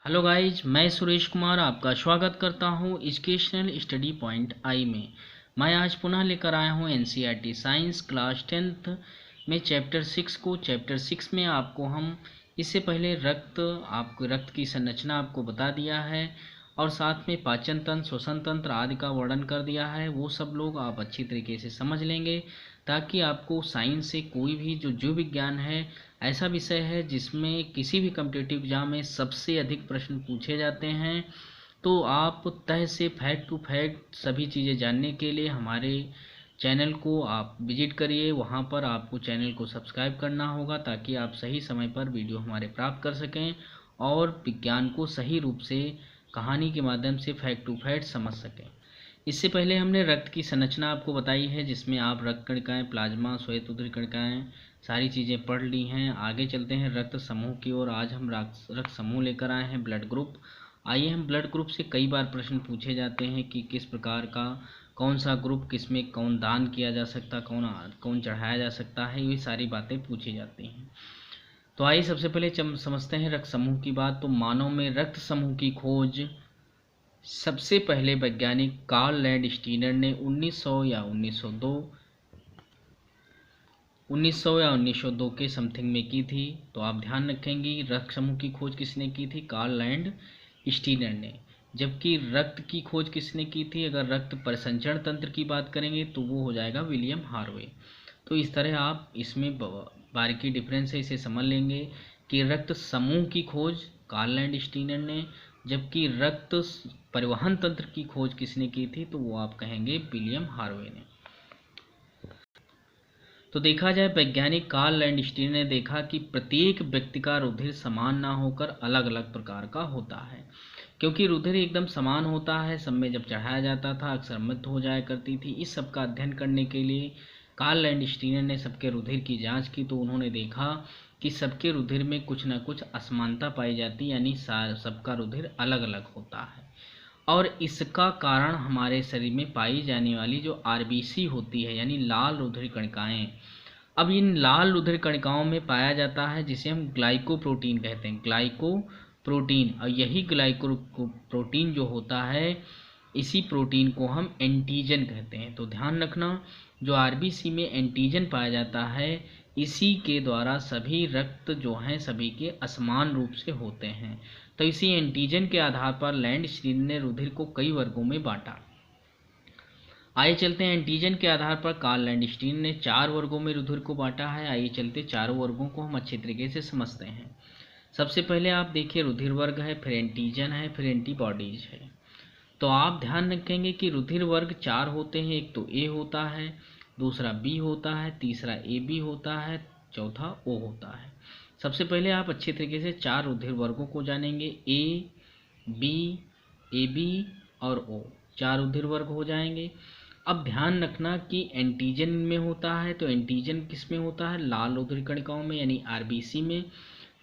Hello guys, मैं सुरेश कुमार आपका स्वागत करता हूं एजुकेशनल स्टडी पॉइंट आई में। मैं आज पुनः लेकर आया हूं एनसीईआरटी साइंस क्लास 10th में चैप्टर 6 को। चैप्टर 6 में आपको हम इससे पहले रक्त की संरचना आपको बता दिया है और साथ में पाचन तंत्र, श्वसन तंत्र आदि का वर्णन कर दिया है। वो सब लोग आप अच्छी तरीके से समझ लेंगे ताकि आपको साइंस से कोई भी जो जीव विज्ञान है, ऐसा विषय है जिसमें किसी भी कम्पिटिटिव एग्जाम में सबसे अधिक प्रश्न पूछे जाते हैं। तो आप तय से फैक्ट टू फैक्ट सभी चीज़ें जानने के लिए हमारे चैनल को आप विजिट करिए। वहाँ पर आपको चैनल को सब्सक्राइब करना होगा ताकि आप सही समय पर वीडियो हमारे प्राप्त कर सकें और विज्ञान को सही रूप से कहानी के माध्यम से फैक्ट टू फैक्ट समझ सकें। इससे पहले हमने रक्त की संरचना आपको बताई है, जिसमें आप रक्त कणिकाएं, प्लाज्मा, श्वेत उदरी कणिकाएं सारी चीज़ें पढ़ ली हैं। आगे चलते हैं रक्त समूह की ओर। आज हम रक्त समूह लेकर आए हैं ब्लड ग्रुप। आइए, हम ब्लड ग्रुप से कई बार प्रश्न पूछे जाते हैं कि किस प्रकार का कौन सा ग्रुप, किसमें कौन दान किया जा सकता, कौन चढ़ाया जा सकता है, ये सारी बातें पूछी जाती हैं। तो आइए सबसे पहले समझते हैं रक्त समूह की बात। तो मानव में रक्त समूह की खोज सबसे पहले वैज्ञानिक कार्ल लैंडस्टीनर ने 1900 के समथिंग में की थी। तो आप ध्यान रखेंगे, रक्त समूह की खोज किसने की थी? कार्ल लैंडस्टीनर ने। जबकि रक्त की खोज किसने की थी? अगर रक्त परिसंचरण तंत्र की बात करेंगे तो वो हो जाएगा विलियम हार्वे। तो इस तरह आप इसमें बारीकी डिफरेंस है, इसे समझ लेंगे कि रक्त समूह की खोज कार्ल लैंडस्टीनर ने, जबकि रक्त परिवहन तंत्र की खोज किसने की थी? तो वो आप कहेंगे विलियम हार्वे ने। तो देखा जाए, वैज्ञानिक कार्ल लैंडस्टीनर ने देखा कि प्रत्येक व्यक्ति का रुधिर समान ना होकर अलग अलग प्रकार का होता है। क्योंकि रुधिर एकदम समान होता है, सब में जब चढ़ाया जाता था अक्सर मृत्यु हो जाया करती थी। इस सब का अध्ययन करने के लिए कार्ल लैंडस्टीनर ने सबके रुधिर की जांच की। तो उन्होंने देखा कि सबके रुधिर में कुछ ना कुछ असमानता पाई जाती, यानी सबका रुधिर अलग अलग होता है। और इसका कारण हमारे शरीर में पाई जाने वाली जो आरबीसी होती है, यानी लाल रुधिर कणिकाएं। अब इन लाल रुधिर कणिकाओं में पाया जाता है जिसे हम ग्लाइकोप्रोटीन कहते हैं, ग्लाइकोप्रोटीन। और यही ग्लाइकोप्रोटीन जो होता है, इसी प्रोटीन को हम एंटीजन कहते हैं। तो ध्यान रखना, जो आरबीसी में एंटीजन पाया जाता है, इसी के द्वारा सभी रक्त जो हैं सभी के असमान रूप से होते हैं। तो इसी एंटीजन के आधार पर लैंडस्टीनर ने रुधिर को कई वर्गों में बांटा। आइए चलते हैं, एंटीजन के आधार पर कार्ल लैंडस्टीनर ने 4 वर्गों में रुधिर को बांटा है। आइए चलते चारों वर्गों को हम अच्छे तरीके से समझते हैं। सबसे पहले आप देखिए, रुधिर वर्ग है, फिर एंटीजन है, फिर एंटीबॉडीज है। तो आप ध्यान रखेंगे कि रुधिर वर्ग 4 होते हैं। एक तो ए होता है, दूसरा बी होता है, तीसरा ए बी होता है, चौथा ओ होता है। सबसे पहले आप अच्छे तरीके से 4 रुधिर वर्गों को जानेंगे। ए बी और ओ, 4 रुधिर वर्ग हो जाएंगे। अब ध्यान रखना कि एंटीजन में होता है, तो एंटीजन किस में होता है? लाल रुधिर कणिकाओं में, यानी आरबीसी में।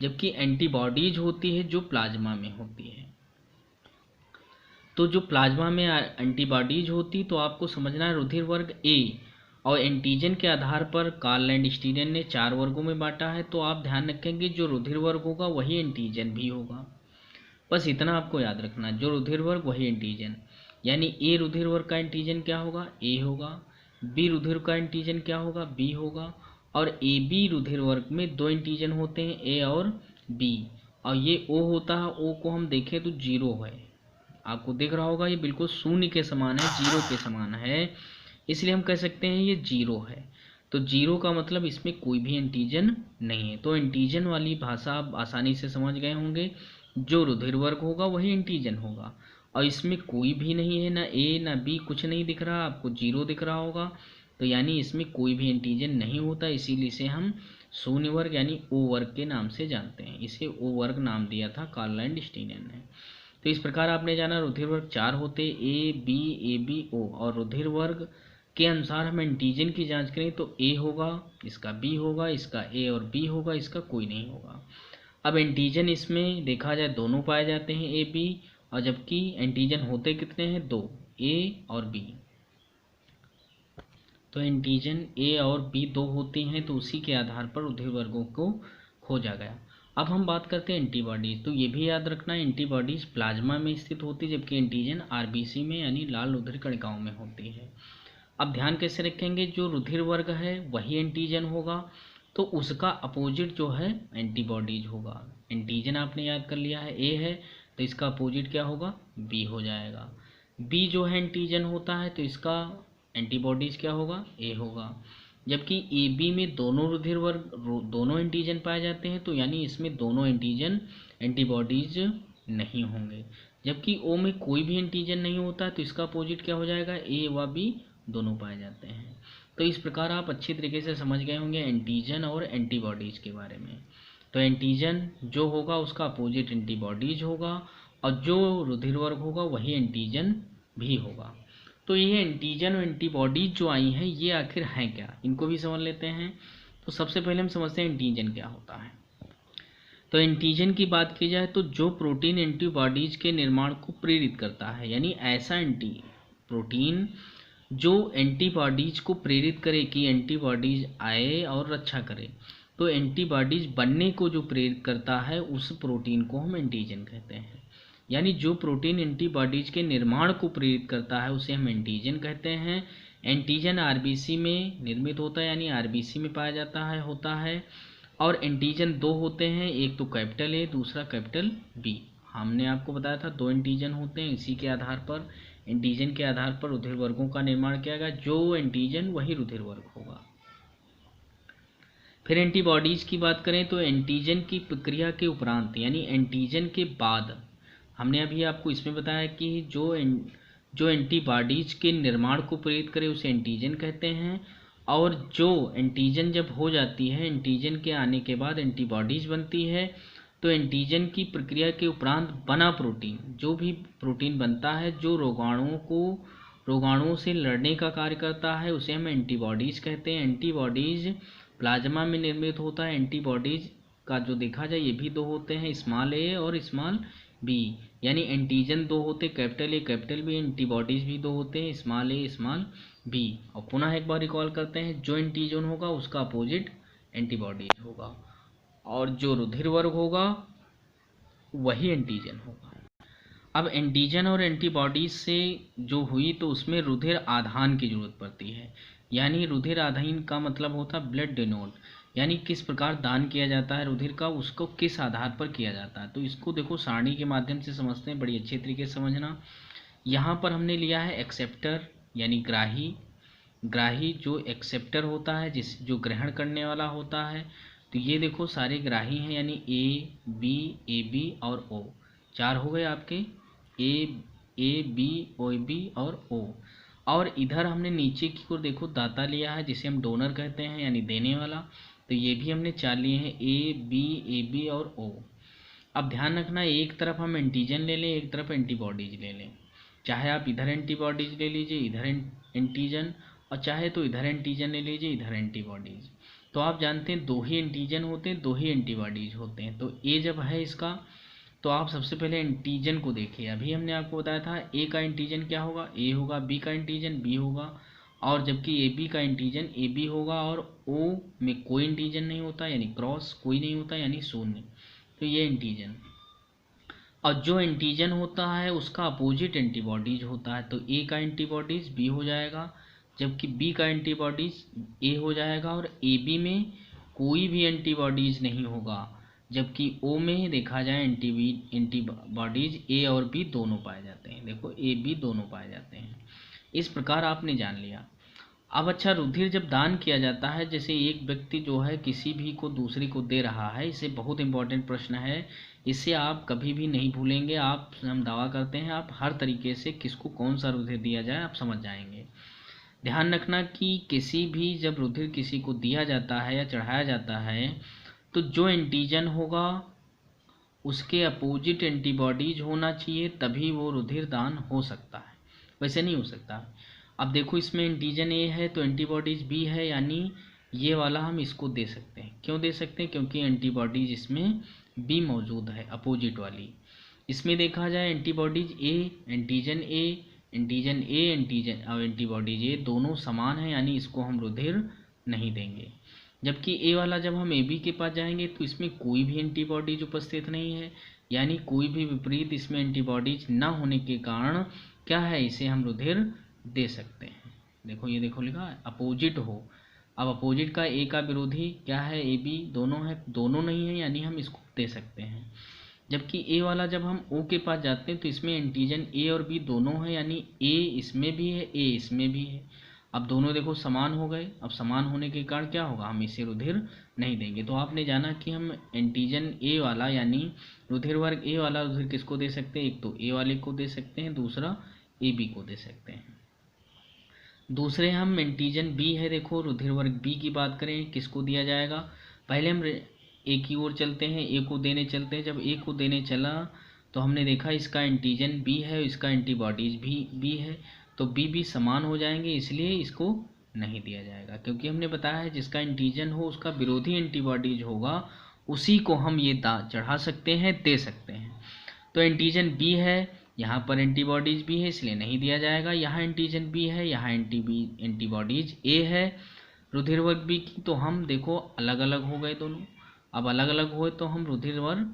जबकि एंटीबॉडीज होती है जो प्लाज्मा में होती है। तो जो प्लाज्मा में एंटीबॉडीज होती, तो आपको समझना है रुधिर वर्ग ए और एंटीजन के आधार पर कार्ल लैंडस्टीनर ने 4 वर्गों में बांटा है। तो आप ध्यान रखेंगे, जो रुधिर वर्ग होगा वही एंटीजन भी होगा। बस इतना आपको याद रखना, जो रुधिर वर्ग वही एंटीजन। यानी ए रुधिर वर्ग का एंटीजन क्या होगा? ए होगा। बी रुधिर का एंटीजन क्या होगा? बी होगा। और ए बी रुधिर वर्ग में 2 एंटीजन होते हैं, ए और बी। और ये ओ होता है, ओ को हम देखें तो 0 है। आपको दिख रहा होगा, ये बिल्कुल शून्य के समान है, 0 के समान है, इसलिए हम कह सकते हैं ये 0 है। तो 0 का मतलब इसमें कोई भी एंटीजन नहीं है। तो एंटीजन वाली भाषा आप आसानी से समझ गए होंगे, जो रुधिर वर्ग होगा वही एंटीजन होगा। और इसमें कोई भी नहीं है, ना ए ना बी, कुछ नहीं दिख रहा, आपको 0 दिख रहा होगा। तो यानी इसमें कोई भी एंटीजन नहीं होता, इसीलिए इसे हम शून्य वर्ग यानी ओ वर्ग के नाम से जानते हैं। इसे ओ वर्ग नाम दिया था कार्ल लैंडस्टीनर ने। तो इस प्रकार आपने जाना, रुधिर वर्ग 4 होते, ए बी ओ। और रुधिर वर्ग के अनुसार हम एंटीजन की जांच करें तो ए होगा, इसका बी होगा, इसका ए और बी होगा, इसका कोई नहीं होगा। अब एंटीजन इसमें देखा जाए दोनों पाए जाते हैं, ए बी, और जबकि एंटीजन होते कितने हैं? 2, ए और बी। तो एंटीजन ए और बी 2 होती हैं, तो उसी के आधार पर रुधिर वर्गों को खोजा गया। अब हम बात करते हैं एंटीबॉडीज। तो ये भी याद रखना, एंटीबॉडीज प्लाज्मा में स्थित होती है, जबकि एंटीजन आरबीसी में यानी लाल रुधिर कणिकाओं में होती है। अब ध्यान कैसे रखेंगे, जो रुधिर वर्ग है वही एंटीजन होगा, तो उसका अपोजिट जो है एंटीबॉडीज होगा। एंटीजन आपने याद कर लिया है ए है, तो इसका अपोजिट क्या होगा, बी हो जाएगा। बी जो है एंटीजन होता है, तो इसका एंटीबॉडीज क्या होगा, ए होगा। जबकि ए बी में दोनों रुधिर वर्ग दोनों एंटीजन पाए जाते हैं, तो यानी इसमें दोनों एंटीजन एंटीबॉडीज नहीं होंगे। जबकि ओ में कोई भी एंटीजन नहीं होता, तो इसका अपोजिट क्या हो जाएगा, ए व बी दोनों पाए जाते हैं। तो इस प्रकार आप अच्छी तरीके से समझ गए होंगे एंटीजन और एंटीबॉडीज के बारे में। तो एंटीजन जो होगा उसका अपोजिट एंटीबॉडीज होगा, और जो रुधिर वर्ग होगा वही एंटीजन भी होगा। तो ये एंटीजन और एंटीबॉडीज जो आई हैं ये आखिर हैं क्या, इनको भी समझ लेते हैं। तो सबसे पहले हम समझते हैं एंटीजन क्या होता है। तो एंटीजन की बात की जाए तो जो प्रोटीन एंटीबॉडीज के निर्माण को प्रेरित करता है, यानी ऐसा प्रोटीन जो एंटीबॉडीज को प्रेरित करे कि एंटीबॉडीज आए और रक्षा करे। तो एंटीबॉडीज बनने को जो प्रेरित करता है उस प्रोटीन को हम एंटीजन कहते हैं। यानी जो प्रोटीन एंटीबॉडीज के निर्माण को प्रेरित करता है उसे हम एंटीजन कहते हैं। एंटीजन आरबीसी में निर्मित होता है, यानी आरबीसी में पाया जाता है होता है। और एंटीजन दो होते हैं, एक तो कैपिटल ए, दूसरा कैपिटल बी। हमने आपको बताया था दो एंटीजन होते हैं, इसी के आधार पर एंटीजन के आधार पर रुधिर वर्गों का निर्माण किया गया। जो एंटीजन वही रुधिर वर्ग होगा। फिर एंटीबॉडीज की बात करें तो एंटीजन की प्रक्रिया के उपरांत यानी एंटीजन के बाद, हमने अभी आपको इसमें बताया कि जो एंटीबॉडीज के निर्माण को प्रेरित करे उसे एंटीजन कहते हैं। और जो एंटीजन जब हो जाती है, एंटीजन के आने के बाद एंटीबॉडीज बनती है। तो एंटीजन की प्रक्रिया के उपरांत बना प्रोटीन, जो भी प्रोटीन बनता है जो रोगाणुओं से लड़ने का कार्य करता है उसे हम एंटीबॉडीज कहते हैं। एंटीबॉडीज प्लाज्मा में निर्मित होता है। एंटीबॉडीज का जो देखा जाए ये भी दो होते हैं, स्मॉल ए और स्मॉल बी। यानी एंटीजन दो होते, capital A capital B. Antibodies भी दो होते हैं, स्मॉल ए स्मॉल बी। और पुनः एक बार रिकॉल करते हैं, जो एंटीजन होगा उसका अपोजिट एंटीबॉडीज होगा, और जो रुधिर वर्ग होगा वही एंटीजन होगा। अब एंटीजन और एंटीबॉडीज से जो हुई तो उसमें रुधिर आधान की जरूरत पड़ती है। यानी रुधिर आधान का मतलब होता है ब्लड डोनेट, यानी किस प्रकार दान किया जाता है रुधिर का, उसको किस आधार पर किया जाता है। तो इसको देखो सारणी के माध्यम से समझते हैं, बड़ी अच्छे तरीके से समझना। यहाँ पर हमने लिया है एक्सेप्टर यानी ग्राही जो एक्सेप्टर होता है, जो ग्रहण करने वाला होता है। तो ये देखो सारे ग्राही हैं, यानी ए बी और ओ, चार हो गए आपके, ए बी ओ बी और ओ। और इधर हमने नीचे की ओर देखो दाता लिया है जिसे हम डोनर कहते हैं, यानी देने वाला। तो ये भी हमने चार लिए हैं, ए बी और ओ। अब ध्यान रखना, एक तरफ हम एंटीजन ले लें, एक तरफ एंटीबॉडीज ले लें। चाहे आप इधर एंटीबॉडीज ले लीजिए, इधर एंटीजन, और चाहे तो इधर एंटीजन ले लीजिए, इधर एंटीबॉडीज। तो आप जानते हैं दो ही एंटीजन होते हैं, दो ही एंटीबॉडीज होते हैं। तो ए जब है इसका, तो आप सबसे पहले एंटीजन को देखिए। अभी हमने आपको बताया था ए का एंटीजन क्या होगा, ए होगा, बी का एंटीजन बी होगा, और जबकि ए बी का एंटीजन ए बी होगा, और ओ में कोई एंटीजन नहीं होता यानी क्रॉस कोई नहीं होता यानी शून्य। तो ये एंटीजन, और जो एंटीजन होता है उसका अपोजिट एंटीबॉडीज होता है। तो ए का एंटीबॉडीज बी हो जाएगा, जबकि बी का एंटीबॉडीज ए हो जाएगा, और ए बी में कोई भी एंटीबॉडीज नहीं होगा। जबकि ओ में देखा जाए एंटीबॉडीज ए और बी दोनों पाए जाते हैं। देखो ए बी दोनों पाए जाते हैं। इस प्रकार आपने जान लिया। अब अच्छा, रुधिर जब दान किया जाता है, जैसे एक व्यक्ति जो है किसी भी को दूसरे को दे रहा है, इसे बहुत इंपॉर्टेंट प्रश्न है, इसे आप कभी भी नहीं भूलेंगे। आप, हम दावा करते हैं, आप हर तरीके से किसको कौन सा रुधिर दिया जाए आप समझ जाएंगे। ध्यान रखना कि किसी भी जब रुधिर किसी को दिया जाता है या चढ़ाया जाता है, तो जो एंटीजन होगा उसके अपोजिट एंटीबॉडीज होना चाहिए, तभी वो रुधिर दान हो सकता है, वैसे नहीं हो सकता। अब देखो इसमें एंटीजन ए है तो एंटीबॉडीज बी है, यानी ये वाला हम इसको दे सकते हैं। क्यों दे सकते हैं, क्योंकि एंटीबॉडीज इसमें बी मौजूद है, अपोजिट वाली। इसमें देखा जाए एंटीबॉडीज एंटीजन ए और एंटीबॉडीज ए दोनों समान है, यानी इसको हम रुधिर नहीं देंगे। जबकि ए वाला जब हम ए बी के पास जाएंगे तो इसमें कोई भी एंटीबॉडीज उपस्थित नहीं है, यानी कोई भी विपरीत इसमें एंटीबॉडीज ना होने के कारण क्या है, इसे हम रुधिर दे सकते हैं। देखो ये देखो लिखा है अपोजिट हो। अब अपोजिट का ए का विरोधी क्या है, ए बी दोनों है, दोनों नहीं है, यानी हम इसको दे सकते हैं। जबकि ए वाला जब हम ओ के पास जाते हैं तो इसमें एंटीजन ए और बी दोनों है, यानी ए इसमें भी है ए इसमें भी है। अब दोनों देखो समान हो गए। अब समान होने के कारण क्या होगा, हम इसे रुधिर नहीं देंगे। तो आपने जाना कि हम एंटीजन ए वाला यानी रुधिर वर्ग ए वाला रुधिर किसको दे सकते हैं, एक तो ए वाले को दे सकते हैं, दूसरा ए बी को दे सकते हैं। दूसरे हम एंटीजन बी है, देखो रुधिर वर्ग बी की बात करें किसको दिया जाएगा। पहले हम ए की ओर चलते हैं, ए को देने चलते हैं। जब ए को देने चला तो हमने देखा इसका एंटीजन बी है, इसका एंटीबॉडीज भी बी है, तो बी समान हो जाएंगे, इसलिए इसको नहीं दिया जाएगा। क्योंकि हमने बताया है जिसका एंटीजन हो उसका विरोधी एंटीबॉडीज होगा, उसी को हम ये चढ़ा सकते हैं, दे सकते हैं। तो एंटीजन बी है, यहाँ पर एंटीबॉडीज भी है, इसलिए नहीं दिया जाएगा। यहाँ एंटीजन बी है, यहाँ एंटीबॉडीज ए है रुधिर वर्ग बी की, तो हम देखो अलग अलग हो गए दोनों। अब अलग अलग हुए तो हम रुधिर वर्ग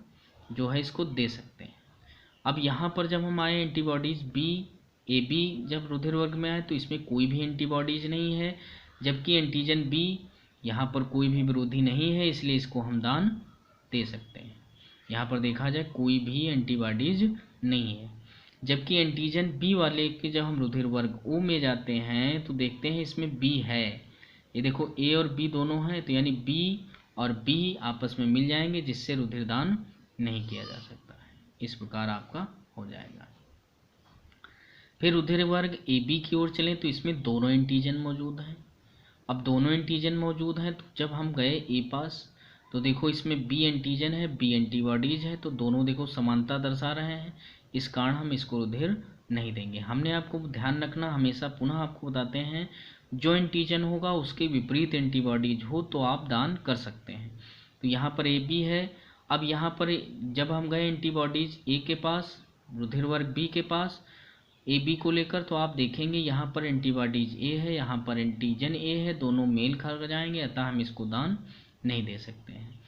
जो है इसको दे सकते हैं। अब यहाँ पर जब हम आए एंटीबॉडीज बी ए बी जब रुधिर वर्ग में आए तो इसमें कोई भी एंटीबॉडीज नहीं है, जबकि एंटीजन बी यहाँ पर कोई भी विरोधी नहीं है, इसलिए इसको हम दान दे सकते हैं। यहाँ पर देखा जाए कोई भी एंटीबॉडीज नहीं है। जबकि एंटीजन बी वाले के जब हम रुधिर वर्ग ओ में जाते हैं तो देखते हैं इसमें बी है, ये देखो ए और बी दोनों हैं, तो यानी बी और बी आपस में मिल जाएंगे, जिससे रुधिर दान नहीं किया जा सकता है। इस प्रकार आपका हो जाएगा। फिर रुधिर वर्ग ए बी की ओर चलें तो इसमें दोनों एंटीजन मौजूद हैं। अब दोनों एंटीजन मौजूद हैं तो जब हम गए ए पास तो देखो इसमें बी एंटीजन है, बी एंटीबॉडीज है, तो दोनों देखो समानता दर्शा रहे हैं, इस कारण हम इसको रुधिर नहीं देंगे। हमने आपको ध्यान रखना, हमेशा पुनः आपको बताते हैं जो एंटीजन होगा उसके विपरीत एंटीबॉडीज हो तो आप दान कर सकते हैं। तो यहाँ पर ए बी है। अब यहाँ पर जब हम गए एंटीबॉडीज ए के पास रुधिर वर्ग बी के पास ए बी को लेकर, तो आप देखेंगे यहाँ पर एंटीबॉडीज ए है, यहाँ पर एंटीजन ए है, दोनों मेल खा जाएंगे, अतः हम इसको दान नहीं दे सकते हैं।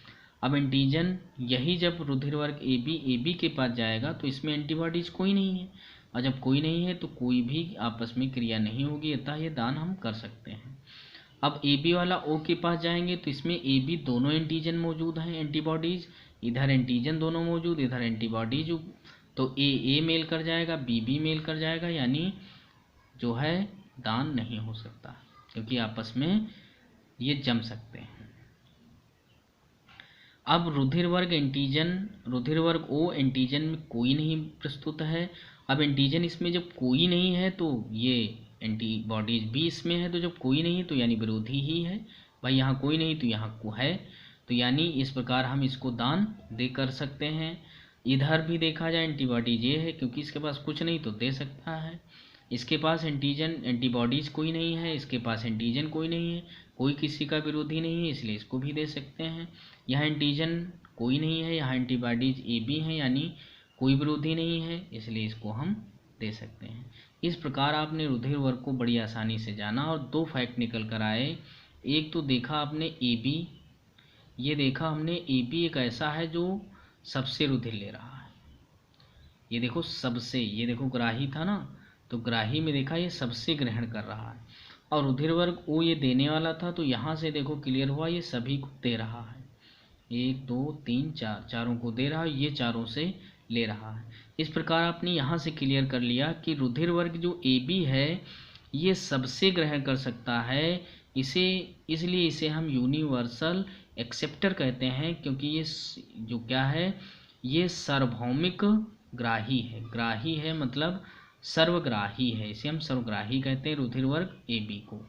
अब एंटीजन यही जब रुधिर वर्ग ए बी के पास जाएगा तो इसमें एंटीबॉडीज कोई नहीं है, और जब कोई नहीं है तो कोई भी आपस में क्रिया नहीं होगी, अतः ये दान हम कर सकते हैं। अब ए बी वाला ओ के पास जाएंगे तो इसमें ए बी दोनों एंटीजन मौजूद हैं, एंटीबॉडीज, इधर एंटीजन दोनों मौजूद, इधर एंटीबॉडीज, तो ए मेल कर जाएगा, बी मेल कर जाएगा, यानी जो है दान नहीं हो सकता क्योंकि आपस में ये जम सकते हैं। अब रुधिर वर्ग ओ एंटीजन में कोई नहीं प्रस्तुत है। अब एंटीजन इसमें जब कोई नहीं है तो ये एंटीबॉडीज भी इसमें है, तो जब कोई नहीं तो यानी विरोधी ही है, भाई यहाँ कोई नहीं तो यहाँ को है, तो यानी इस प्रकार हम इसको दान दे कर सकते हैं। इधर भी देखा जाए एंटीबॉडीज ये है, क्योंकि इसके पास कुछ नहीं तो दे सकता है। इसके पास एंटीबॉडीज कोई नहीं है, इसके पास एंटीजन कोई नहीं है, कोई किसी का विरोधी नहीं है, इसलिए इसको भी दे सकते हैं। यहाँ एंटीजन कोई नहीं है, यहाँ एंटीबॉडीज ए बी हैं, यानी कोई विरोधी नहीं है, इसलिए इसको हम दे सकते हैं। इस प्रकार आपने रुधिर वर्ग को बड़ी आसानी से जाना और दो फैक्ट निकल कर आए। एक तो देखा आपने ए बी, ये देखा हमने ए बी एक ऐसा है जो सबसे रुधिर ले रहा है, ये देखो सबसे, ये देखो ग्राही था ना, तो ग्राही में देखा ये सबसे ग्रहण कर रहा है। और रुधिर वर्ग ओ ये देने वाला था, तो यहाँ से देखो क्लियर हुआ ये सभी को दे रहा है, 1 2 3 4 चारों को दे रहा है, ये चारों से ले रहा है। इस प्रकार आपने यहाँ से क्लियर कर लिया कि रुधिर वर्ग जो ए बी है ये सबसे ग्रहण कर सकता है, इसलिए इसे हम यूनिवर्सल एक्सेप्टर कहते हैं, क्योंकि ये जो क्या है ये सार्वभौमिक ग्राही है मतलब सर्वग्राही है, इसे हम सर्वग्राही कहते हैं रुधिर वर्ग ए बी को।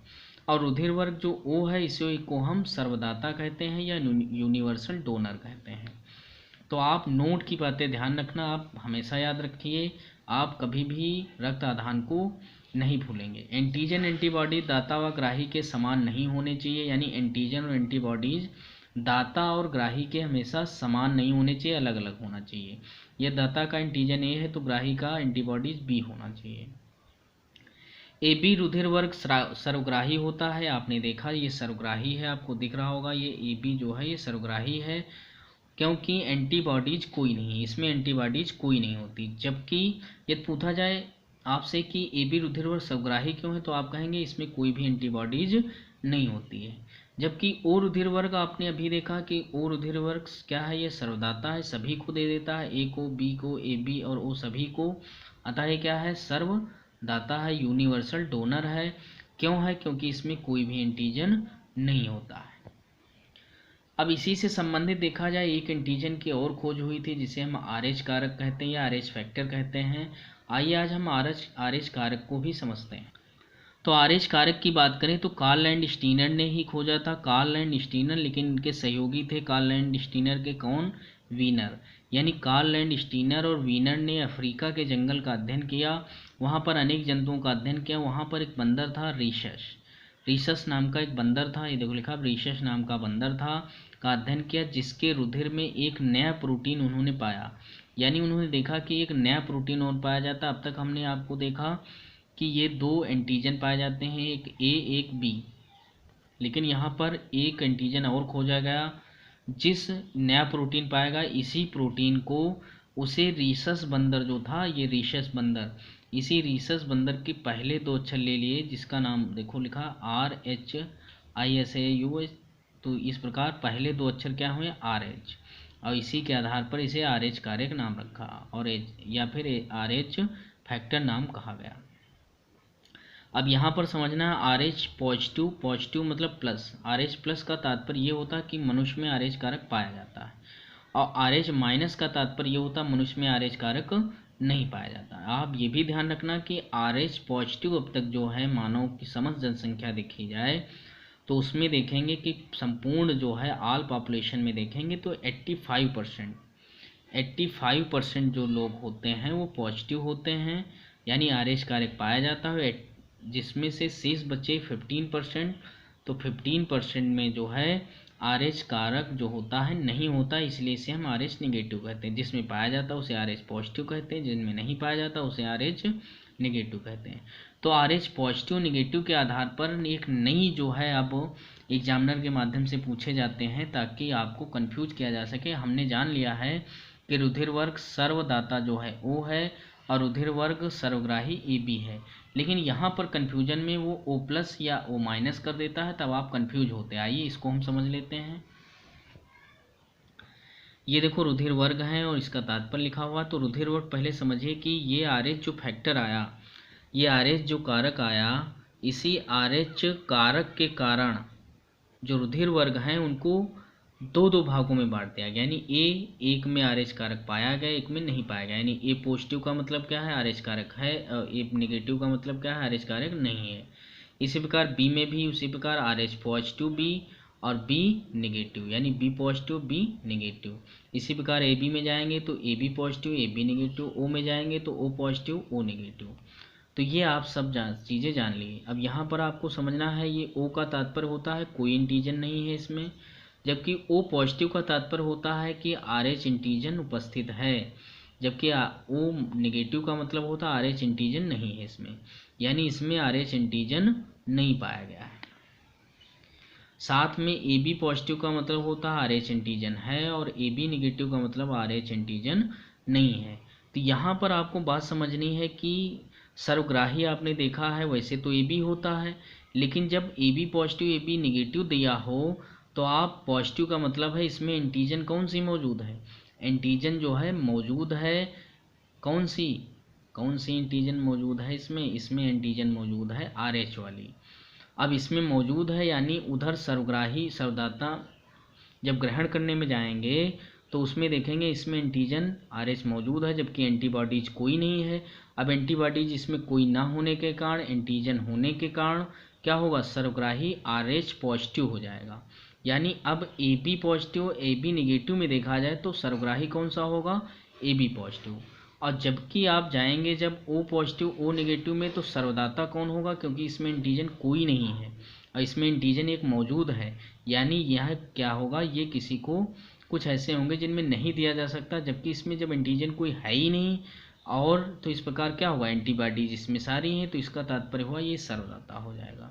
और रुधिर वर्ग जो ओ है इसे को हम सर्वदाता कहते हैं या यूनिवर्सल डोनर कहते हैं। तो आप नोट की बातें ध्यान रखना, आप हमेशा याद रखिए, आप कभी भी रक्त आदान को नहीं भूलेंगे। एंटीजन एंटीबॉडी दाता व ग्राही के समान नहीं होने चाहिए, यानी एंटीजन और एंटीबॉडीज दाता और ग्राही के हमेशा समान नहीं होने चाहिए, अलग अलग होना चाहिए। यह दाता का एंटीजन ए है तो ग्राही का एंटीबॉडीज बी होना चाहिए। ए बी रुधिर वर्ग सर्वग्राही होता है। आपने देखा ये सर्वग्राही है, आपको दिख रहा होगा ये ए बी जो है ये सर्वग्राही है, क्योंकि एंटीबॉडीज कोई नहीं, इसमें एंटीबॉडीज कोई नहीं होती। जबकि यदि पूछा जाए आपसे कि ए बी रुधिर वर्ग सर्वग्राही क्यों है, तो आप कहेंगे इसमें कोई भी एंटीबॉडीज नहीं होती है। जबकि ओ रुधिर वर्ग आपने अभी देखा कि ओ रुधिर वर्ग क्या है, ये सर्वदाता है, सभी को दे देता है, ए को, बी को, ए बी और ओ सभी को। अतः ये क्या है, सर्वदाता है, यूनिवर्सल डोनर है। क्यों है, क्योंकि इसमें कोई भी एंटीजन नहीं होता है। अब इसी से संबंधित देखा जाए, एक एंटीजन की और खोज हुई थी जिसे हम RH कारक कहते हैं या RH फैक्टर कहते हैं। आइए आज हम RH कारक को भी समझते हैं। तो RH कारक की बात करें तो कार्ल एंड स्टीनर ने ही खोजा था, कार्ल एंड स्टीनर, लेकिन इनके सहयोगी थे कार्ल एंड स्टीनर के कौन, वीनर। यानी कार्ल एंड स्टीनर और वीनर ने अफ्रीका के जंगल का अध्ययन किया, वहाँ पर अनेक जंतुओं का अध्ययन किया। वहाँ पर एक बंदर था रीसस नाम का एक बंदर था, ये देखो लिखा रीसस नाम का बंदर था, का अध्ययन किया, जिसके रुधिर में एक नया प्रोटीन उन्होंने पाया। यानी उन्होंने देखा कि एक नया प्रोटीन और पाया जाता। अब तक हमने आपको देखा कि ये दो एंटीजन पाए जाते हैं, एक ए एक बी, लेकिन यहाँ पर एक एंटीजन और खोजा गया जिस नया प्रोटीन पाएगा, इसी प्रोटीन को उसे रीसस बंदर जो था, ये रीसस बंदर, इसी रीसस बंदर के पहले दो अक्षर ले लिए, जिसका नाम देखो लिखा RHISAUH। तो इस प्रकार पहले दो अक्षर क्या हुए, RH, और इसी के आधार पर इसे RH कारक नाम रखा और या फिर RH फैक्टर नाम कहा गया। अब यहाँ पर समझना है RH पॉजिटिव, पॉजिटिव मतलब प्लस, RH प्लस का तात्पर्य ये होता है कि मनुष्य में RH कारक पाया जाता है, और RH माइनस का तात्पर्य ये होता है मनुष्य में RH कारक नहीं पाया जाता। आप ये भी ध्यान रखना कि RH पॉजिटिव अब तक जो है मानव की समस्त जनसंख्या देखी जाए तो उसमें देखेंगे कि संपूर्ण जो है ऑल पॉपुलेशन में देखेंगे तो 85% जो लोग होते हैं वो पॉजिटिव होते हैं, यानी RH कारक पाया जाता है, जिसमें से शेष बचे 15%। तो 15% में जो है RH कारक जो होता है नहीं होता, इसलिए इसे हम RH नेगेटिव कहते हैं। जिसमें पाया जाता है उसे RH पॉजिटिव कहते हैं, जिनमें नहीं पाया जाता उसे RH नेगेटिव कहते हैं। तो RH पॉजिटिव नेगेटिव के आधार पर एक नई जो है अब एग्जामिनर के माध्यम से पूछे जाते हैं ताकि आपको कंफ्यूज किया जा सके। हमने जान लिया है कि रुधिर वर्ग सर्वदाता जो है O है और रुधिर वर्ग सर्वग्राही AB है, लेकिन यहाँ पर कन्फ्यूजन में वो O+ या O- कर देता है, तब आप कन्फ्यूज होते हैं। आइए इसको हम समझ लेते हैं। ये देखो रुधिर वर्ग है और इसका तात्पर्य लिखा हुआ। तो रुधिर वर्ग पहले समझिए कि ये RH जो फैक्टर आया, ये RH जो कारक आया, इसी RH कारक के कारण जो रुधिर वर्ग हैं उनको दो भागों में बांट दिया गया। यानी एक में RH कारक पाया गया, एक में नहीं पाया गया। यानी A पॉजिटिव का मतलब क्या है, RH कारक है, और A नेगेटिव का मतलब क्या है, RH कारक नहीं है। इसी प्रकार B में भी उसी प्रकार RH पॉजिटिव B और B नेगेटिव, यानी B पॉजिटिव B नेगेटिव। इसी प्रकार AB में जाएंगे तो AB positive AB negative, O में जाएंगे तो O पॉजिटिव O नेगेटिव। तो ये आप सब चीज़ें जान लिए। अब यहाँ पर आपको समझना है ये O का तात्पर्य होता है कोई एंटीजन नहीं है इसमें, जबकि O पॉजिटिव का तात्पर्य होता है कि RH एंटीजन उपस्थित है, जबकि O नेगेटिव का मतलब होता है RH एंटीजन नहीं है इसमें, यानी इसमें RH एंटीजन नहीं पाया गया है। साथ में AB पॉजिटिव का मतलब होता है RH एंटीजन है और AB नेगेटिव का मतलब RH एंटीजन नहीं है। तो यहाँ पर आपको बात समझनी है कि सर्वग्राही आपने देखा है वैसे तो AB होता है, लेकिन जब AB पॉजिटिव AB नेगेटिव दिया हो तो आप पॉजिटिव का मतलब है इसमें एंटीजन कौन सी मौजूद है, एंटीजन जो है मौजूद है, कौन सी एंटीजन मौजूद है इसमें एंटीजन मौजूद है RH वाली। अब इसमें मौजूद है यानी उधर सर्वग्राही सर्वदाता जब ग्रहण करने में जाएंगे तो उसमें देखेंगे इसमें एंटीजन RH मौजूद है, जबकि एंटीबॉडीज कोई नहीं है। अब एंटीबॉडीज इसमें कोई ना होने के कारण, एंटीजन होने के कारण क्या होगा, सर्वग्राही RH पॉजिटिव हो जाएगा। यानी अब AB पॉजिटिव AB नेगेटिव में देखा जाए तो सर्वग्राही कौन सा होगा, AB पॉजिटिव। और जबकि आप जाएंगे जब O पॉजिटिव O नेगेटिव में तो सर्वदाता कौन होगा, क्योंकि इसमें एंटीजन कोई नहीं है और इसमें एंटीजन एक मौजूद है, यानी यह क्या होगा, ये किसी को कुछ ऐसे होंगे जिनमें नहीं दिया जा सकता, जबकि इसमें जब एंटीजन कोई है ही नहीं और तो इस प्रकार क्या होगा, एंटीबॉडीज इसमें सारी हैं, तो इसका तात्पर्य हुआ ये सर्वदाता हो जाएगा।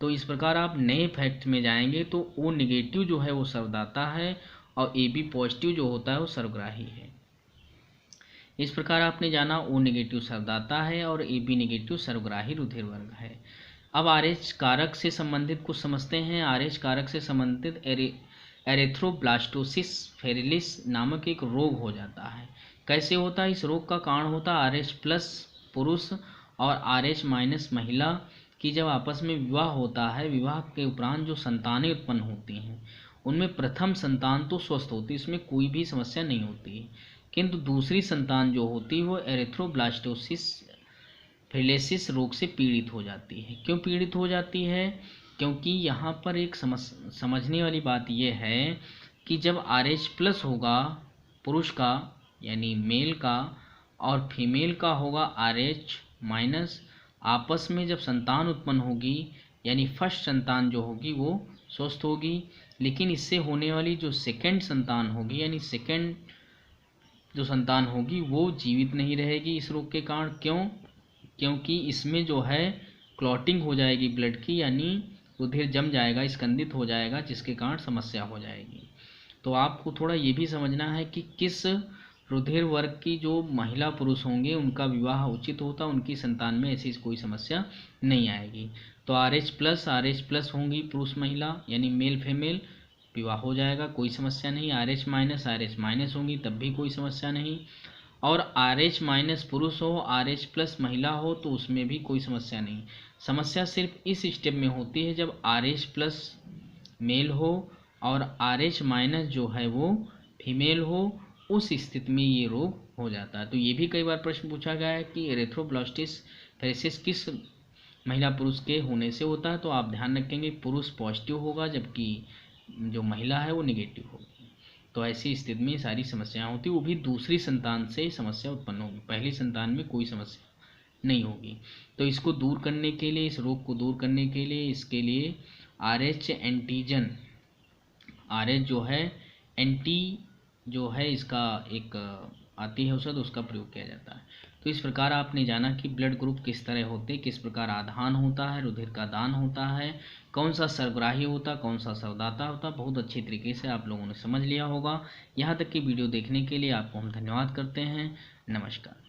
तो इस प्रकार आप नए फैक्ट में जाएंगे तो ओ नेगेटिव जो है वो सर्वदाता है और ए बी पॉजिटिव जो होता है वो सर्वग्राही है। इस प्रकार आपने जाना ओ नेगेटिव सर्वदाता है और ए बी नेगेटिव सर्वग्राही रुधिर वर्ग है। अब आरएच कारक से संबंधित कुछ समझते हैं। आरएच कारक से संबंधित एरेथ्रोब्लास्टोसिस फेरिलिस नामक एक रोग हो जाता है। कैसे होता है, इस रोग का कारण होता है आरएच प्लस पुरुष और आरएच माइनस महिला की जब आपस में विवाह होता है, विवाह के उपरांत जो संतानें उत्पन्न होती हैं उनमें प्रथम संतान तो स्वस्थ होती है, इसमें कोई भी समस्या नहीं होती है, किंतु दूसरी संतान जो होती है वो एरेथ्रोब्लास्टोसिस फेलेसिस रोग से पीड़ित हो जाती है। क्यों पीड़ित हो जाती है, क्योंकि यहाँ पर एक समझने वाली बात यह है कि जब RH प्लस होगा पुरुष का यानी मेल का और फीमेल का होगा RH माइनस, आपस में जब संतान उत्पन्न होगी यानी फर्स्ट संतान जो होगी वो स्वस्थ होगी, लेकिन इससे होने वाली जो सेकंड संतान होगी यानी सेकंड जो संतान होगी वो जीवित नहीं रहेगी इस रोग के कारण। क्यों, क्योंकि इसमें जो है क्लॉटिंग हो जाएगी ब्लड की, यानी रुधिर जम जाएगा, स्कंदित हो जाएगा, जिसके कारण समस्या हो जाएगी। तो आपको थोड़ा ये भी समझना है कि किस रुधिर वर्ग की जो महिला पुरुष होंगे उनका विवाह उचित होता, उनकी संतान में ऐसी कोई समस्या नहीं आएगी। तो RH प्लस होंगी पुरुष महिला यानी मेल फीमेल, विवाह हो जाएगा, कोई समस्या नहीं। RH माइनस होंगी तब भी कोई समस्या नहीं। और RH माइनस पुरुष हो RH प्लस महिला हो तो उसमें भी कोई समस्या नहीं। समस्या सिर्फ इस स्टेप में होती है जब RH प्लस मेल हो और RH माइनस जो है वो फीमेल हो, उस स्थिति में ये रोग हो जाता है। तो ये भी कई बार प्रश्न पूछा गया है कि एरेथ्रोब्लास्टिस फेरेसिस किस महिला पुरुष के होने से होता है, तो आप ध्यान रखेंगे पुरुष पॉजिटिव होगा जबकि जो महिला है वो निगेटिव होगी। तो ऐसी स्थिति में सारी समस्याएं होती, वो भी दूसरी संतान से समस्या उत्पन्न होगी, पहली संतान में कोई समस्या नहीं होगी। तो इसको दूर करने के लिए, इस रोग को दूर करने के लिए, इसके लिए RH एंटीजन, RH जो है एंटी जो है इसका एक आती है औषध, उसका प्रयोग किया जाता है। तो इस प्रकार आपने जाना कि ब्लड ग्रुप किस तरह होते, किस प्रकार आधान होता है, रुधिर का दान होता है, कौन सा सर्वग्राही होता, कौन सा सर्वदाता होता। बहुत अच्छी तरीके से आप लोगों ने समझ लिया होगा। यहाँ तक की वीडियो देखने के लिए आपको हम धन्यवाद करते हैं। नमस्कार।